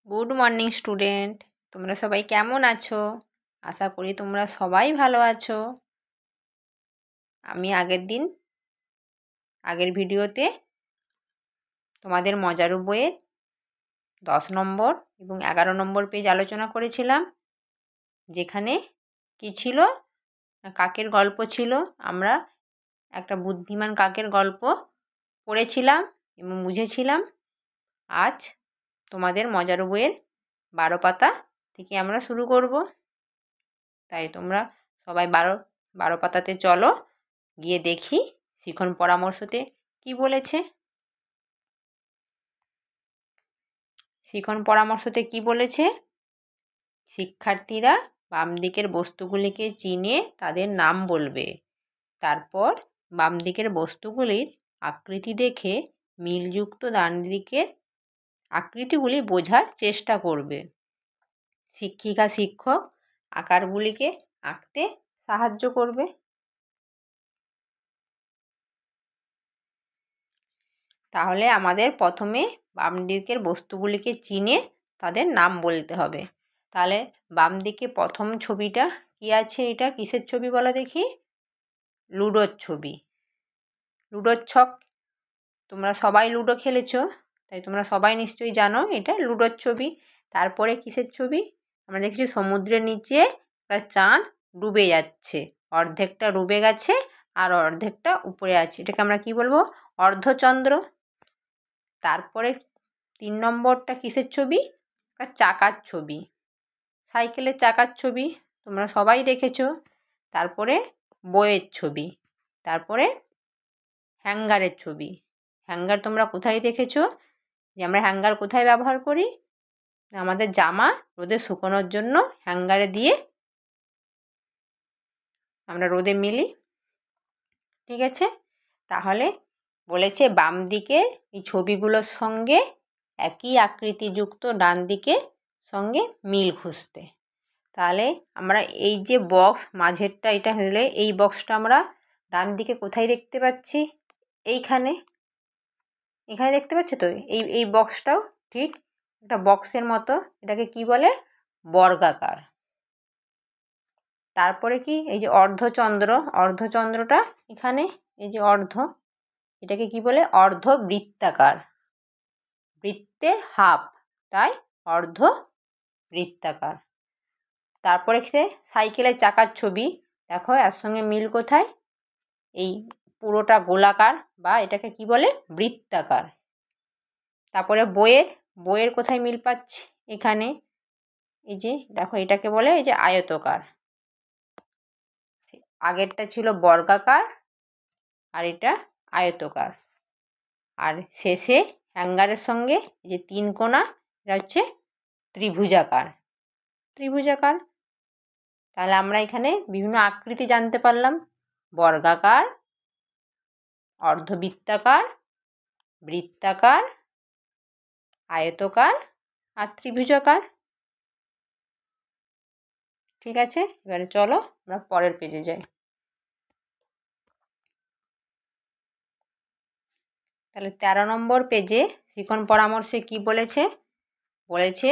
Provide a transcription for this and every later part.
Good morning student, তোমরা সবাই কেমন আছো? আশা করি তোমরা সবাই ভালো আছো। আমি আগের ভিডিওতে তোমাদের মজারু বইয়ের 10 নম্বর এবং 11 নম্বর পেজ আলোচনা করেছিলাম, যেখানে কি ছিল, কাকের গল্প ছিল। আমরা একটা বুদ্ধিমান কাকের গল্প পড়েছিলাম এবং বুঝেছিলাম। আজ তোমাদের মজারু বইয়ের 12 পাতা থেকে আমরা শুরু করব। তাই তোমরা সবাই 12 পাতাতে চলো, গিয়ে দেখি শিখন পরামর্শতে কি বলেছে। শিখন পরামর্শতে কি বলেছে? শিক্ষার্থীরা বাম দিকের বস্তুগুলিকে চিনে তাদের নাম বলবে। তারপর বাম দিকের বস্তুগুলির আকৃতি দেখে মিলযুক্ত ডান দিকের আকৃতিগুলি বোঝার চেষ্টা করবে। শিক্ষিকা শিক্ষক আকারগুলিকে আঁকতে সাহায্য করবে। তাহলে আমাদের প্রথমে বাম দিকের বস্তুগুলিকে চিনে তাদের নাম বলতে হবে। তাহলে বাম দিকে প্রথম ছবিটা কি আছে? এটা কিসের ছবি বলো দেখি? লুডোর ছবি। লুডোর ছক। তোমরা সবাই লুডো খেলেছো, তাই তোমরা সবাই নিশ্চয়ই জানো এটা লুডোর ছবি। তারপরে কিসের ছবি? আমরা দেখছি সমুদ্রের নিচে একটা চাঁদ ডুবে যাচ্ছে, অর্ধেকটা ডুবে গেছে আর অর্ধেকটা উপরে আছে। এটাকে আমরা কি বলবো? অর্ধচন্দ্র। তারপরে 3 নম্বরটা কিসের ছবি? একটা চাকার ছবি, সাইকেলের চাকার ছবি, তোমরা সবাই দেখেছো। তারপরে বইয়ের ছবি, তারপরে হ্যাঙ্গারের ছবি। হ্যাঙ্গার তোমরা কোথায় দেখেছো? যে আমরা হ্যাঙ্গার কোথায় ব্যবহার করি? আমাদের জামা রোদে শুকোনোর জন্য হ্যাঙ্গারে দিয়ে আমরা রোদে মেলি। ঠিক আছে? তাহলে বলেছে বাম দিকের এই ছবিগুলোর সঙ্গে একই আকৃতিযুক্ত ডান দিকের সঙ্গে মিল খুঁজতে। তাহলে আমরা এই যে বক্স মাঝেরটা, এটা হলে এই বক্সটা আমরা ডান দিকে কোথায় দেখতে পাচ্ছি? এখানে দেখতে পাচ্ছ তো? এই বক্সটাও ঠিক একটা বক্সের মতো। এটাকে কি বলে? বর্গাকার। তারপরে কি? এই যে অর্ধচন্দ্রটা এখানে, এই যে এটাকে কি বলে? অর্ধবৃত্তাকার। বৃত্তের হাফ, তাই অর্ধবৃত্তাকার। তারপরে সাইকেলের চাকার ছবি, দেখো এর সঙ্গে মিল কোথায়? এই পুরোটা গোলাকার, বা এটাকে কি বলে? বৃত্তাকার। তারপরে বইয়ের কোথায় মিল পাচ্ছি? এখানে এই যে দেখো, এটাকে বলে এই যে আয়তকার। আগেরটা ছিল বর্গাকার আর এটা আয়তকার। আর শেষে হ্যাঙ্গারের সঙ্গে যে 3 কোণা, এটা হচ্ছে ত্রিভুজাকার। তাহলে আমরা এখানে বিভিন্ন আকৃতি জানতে পারলাম: বর্গাকার, অর্ধবৃত্তাকার, বৃত্তাকার, আয়তকার আর ত্রিভুজাকার। ঠিক আছে, এবারে চলো আমরা পরের পেজে যাই। তাহলে 13 নম্বর পেজে শিখন পরামর্শে কি বলেছে? বলেছে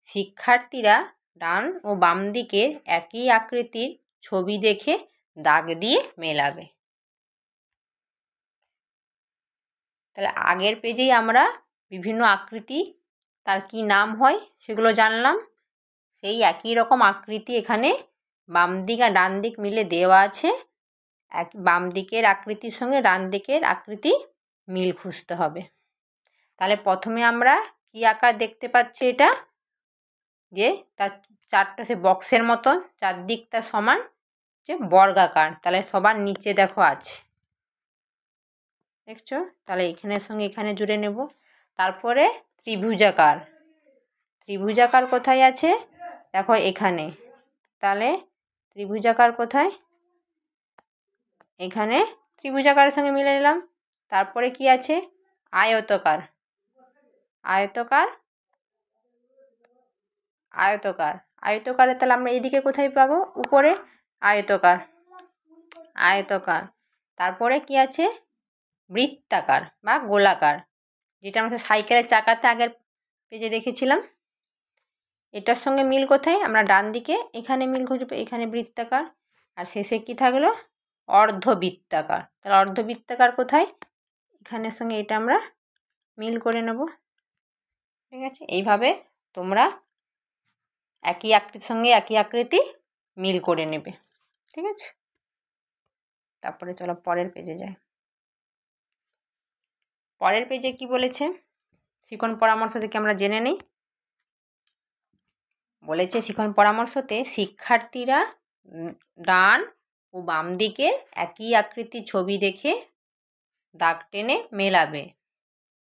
শিক্ষার্থীরা ডান ও বাম দিকের একই আকৃতির ছবি দেখে দাগ দিয়ে মেলাবে। তাহলে আগের পেজেই আমরা বিভিন্ন আকৃতি, তার কি নাম হয় সেগুলো জানলাম। সেই একই রকম আকৃতি এখানে বাম দিক আর ডান দিক মিলে দেওয়া আছে। বাম দিকের আকৃতির সঙ্গে ডান দিকের আকৃতি মিল খুঁজতে হবে। তাহলে প্রথমে আমরা কি আকার দেখতে পাচ্ছি? এটা যে তার চারটা সে বক্সের মতন, চারদিকটা সমান, যে বর্গাকার। তাহলে সবার নিচে দেখো আছে, দেখছো? তাহলে এখানের সঙ্গে এখানে জুড়ে নেব। তারপরে ত্রিভুজাকার কোথায় আছে? দেখো এখানে। তাহলে ত্রিভুজাকার কোথায়? এখানে ত্রিভুজাকারের সঙ্গে মিলে নিলাম। তারপরে কি আছে? আয়তকারে তাহলে আমরা এদিকে কোথায় পাবো? উপরে আয়তকার। তারপরে কি আছে? বৃত্তাকার বা গোলাকার, যেটা আমরা সাইকেলের চাকাতে আগের পেজে দেখেছিলাম। এটার সঙ্গে মিল কোথায়? আমরা ডান দিকে এখানে মিল খুঁজবো, এখানে বৃত্তাকার, আর শেষে কি থাকলো? অর্ধবৃত্তাকার। তাহলে অর্ধবৃত্তাকার কোথায়? এখানের সঙ্গে এটা আমরা মিল করে নেব। ঠিক আছে, এইভাবে তোমরা একই আকৃতির সঙ্গে একই আকৃতি মিল করে নেবে। ঠিক আছে, তারপরে চলো পরের পেজে যাই। পরের পেজে কি বলেছে শিখন পরামর্শ থেকে আমরা জেনে নিই। বলেছে শিখন পরামর্শতে শিক্ষার্থীরা ডান ও বাম দিকে একই আকৃতির ছবি দেখে দাগ টেনে মেলাবে।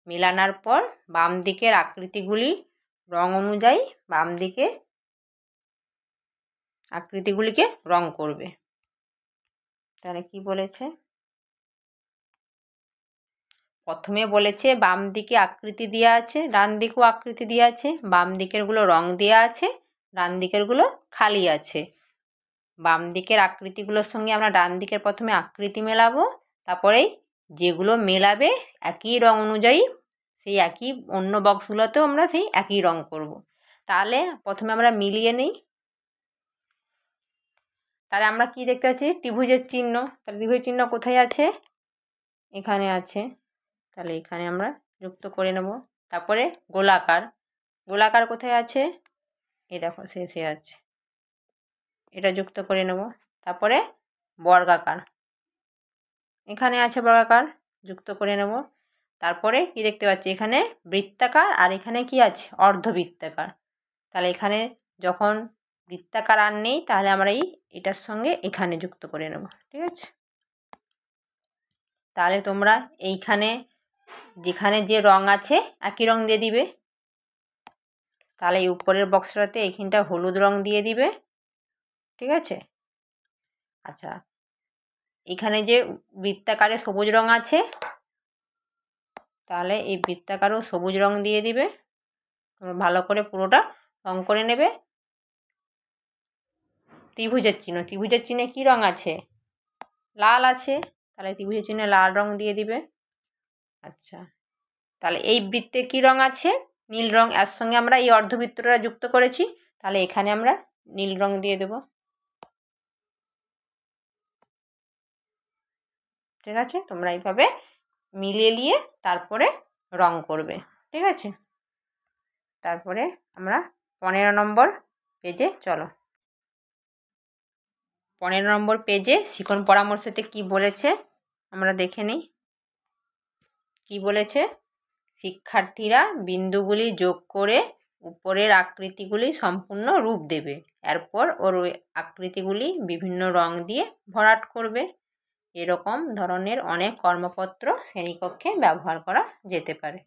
মেলানোর পর বাম দিকের আকৃতিগুলি রং অনুযায়ী বাম দিকে আকৃতিগুলিকে রং করবে। তাহলে কি বলেছে? প্রথমে বলেছে বাম দিকে আকৃতি দেওয়া আছে, ডান দিকেও আকৃতি দেওয়া আছে। বাম দিকেরগুলো রং দেওয়া আছে, ডান দিকেরগুলো খালি আছে। বাম দিকের আকৃতিগুলোর সঙ্গে আমরা ডান দিকের প্রথমে আকৃতি মেলাবো, তারপরে যেগুলো মেলাবে একই রং অনুযায়ী সেই একই অন্য বক্সগুলোতেও আমরা সেই একই রং করব। তাহলে প্রথমে আমরা মিলিয়ে নিই। তাহলে আমরা কি দেখতে পাচ্ছি? ত্রিভুজের চিহ্ন। তাহলে ত্রিভুজের চিহ্ন কোথায় আছে? এখানে আছে। তাহলে এখানে আমরা যুক্ত করে নেব। তারপরে গোলাকার, গোলাকার কোথায় আছে? এই দেখো শেষে আছে, এটা যুক্ত করে নেব। তারপরে বর্গাকার, এখানে আছে বর্গাকার, যুক্ত করে নেব। তারপরে কি দেখতে পাচ্ছি? এখানে বৃত্তাকার, আর এখানে কি আছে? অর্ধবৃত্তাকার। তাহলে এখানে যখন বৃত্তাকার আর নেই, তাহলে আমরা এটার সঙ্গে এখানে যুক্ত করে নেব। ঠিক আছে, তাহলে তোমরা এইখানে যেখানে যে রং আছে একই রং দিয়ে দিবে। তাহলে এই উপরের বক্সটাতে এইখানটা হলুদ রং দিয়ে দিবে। ঠিক আছে, আচ্ছা এখানে যে বৃত্তাকারে সবুজ রং আছে, তাহলে এই বৃত্তাকারেও সবুজ রং দিয়ে দিবে। তোমরা ভালো করে পুরোটা রং করে নেবে। ত্রিভুজের চিহ্ন, ত্রিভুজের চিহ্নে কী রং আছে? লাল আছে, তাহলে ত্রিভুজের চিহ্নে লাল রং দিয়ে দিবে। আচ্ছা, তাহলে এই বৃত্তে কী রং আছে? নীল রং। এর সঙ্গে আমরা এই অর্ধবৃত্তটা যুক্ত করেছি, তাহলে এখানে আমরা নীল রং দিয়ে দেব। ঠিক আছে, তোমরা এইভাবে মিলিয়ে নিয়ে তারপরে রং করবে। ঠিক আছে, তারপরে আমরা 15 নম্বর পেজে চলো। 15 নম্বর পেজে শিখন পরামর্শতে কি বলেছে আমরা দেখে নিই। কি বলেছে? শিক্ষার্থীরা বিন্দুগুলি যোগ করে উপরের আকৃতিগুলি সম্পূর্ণ রূপ দেবে। এরপর ওই আকৃতিগুলি বিভিন্ন রং দিয়ে ভরাট করবে। এরকম ধরনের অনেক কর্মপত্র শ্রেণীকক্ষে ব্যবহার করা যেতে পারে।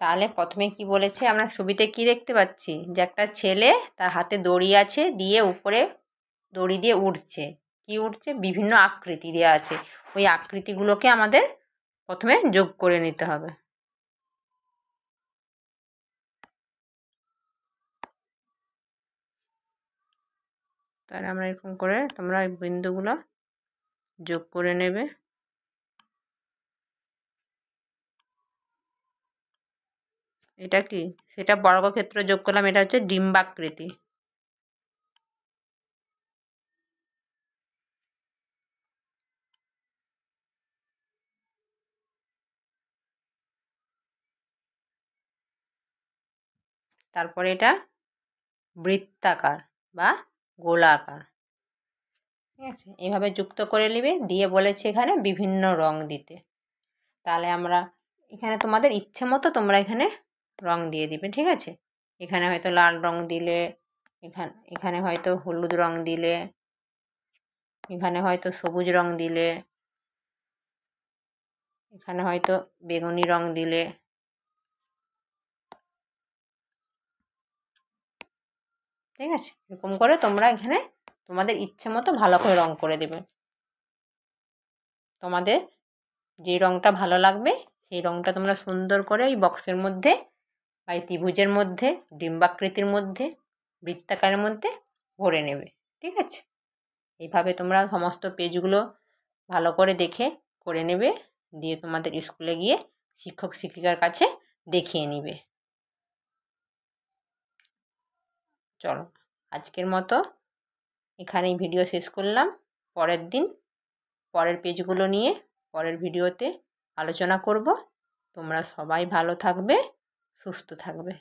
তাহলে প্রথমে কি বলেছে? আমরা ছবিতে কি দেখতে পাচ্ছি? যে একটা ছেলে, তার হাতে দড়ি আছে, দিয়ে উপরে দড়ি দিয়ে উঠছে। কি উঠছে? বিভিন্ন আকৃতি দেওয়া আছে। ওই আকৃতিগুলোকে আমাদের প্রথমে যোগ করে নিতে হবে। তাহলে আমরা এরকম করে তোমরা ওই বিন্দুগুলো যোগ করে নেবে। এটা কি? সেটা বর্গক্ষেত্র যোগ করলাম, এটা হচ্ছে ডিম্বাকৃতি। তারপরে এটা বৃত্তাকার বা গোলাকার। ঠিক আছে, এইভাবে যুক্ত করে নেবে। দিয়ে বলেছে এখানে বিভিন্ন রং দিতে। তাহলে আমরা এখানে তোমাদের ইচ্ছে মতো তোমরা এখানে রং দিয়ে দিবে। ঠিক আছে, এখানে হয়তো লাল রং দিলে, এখানে হয়তো হলুদ রং দিলে, এখানে হয়তো সবুজ রং দিলে, এখানে হয়তো বেগুনি রং দিলে। ঠিক আছে, এরকম করে তোমরা এখানে তোমাদের ইচ্ছে মতো ভালো করে রং করে দেবে। তোমাদের যে রংটা ভালো লাগবে সেই রংটা তোমরা সুন্দর করে এই বক্সের মধ্যে বা এই ত্রিভুজের মধ্যে, ডিম্বাকৃতির মধ্যে, বৃত্তাকারের মধ্যে ভরে নেবে। ঠিক আছে, এইভাবে তোমরা সমস্ত পেজগুলো ভালো করে দেখে করে নেবে। দিয়ে তোমাদের স্কুলে গিয়ে শিক্ষক শিক্ষিকার কাছে দেখিয়ে নিবে। চলো আজকের মতো এখানেই ভিডিও শেষ করলাম। পরের দিন পরের পেজগুলো নিয়ে পরের ভিডিওতে আলোচনা করব। তোমরা সবাই ভালো থাকবে, সুস্থ থাকবে।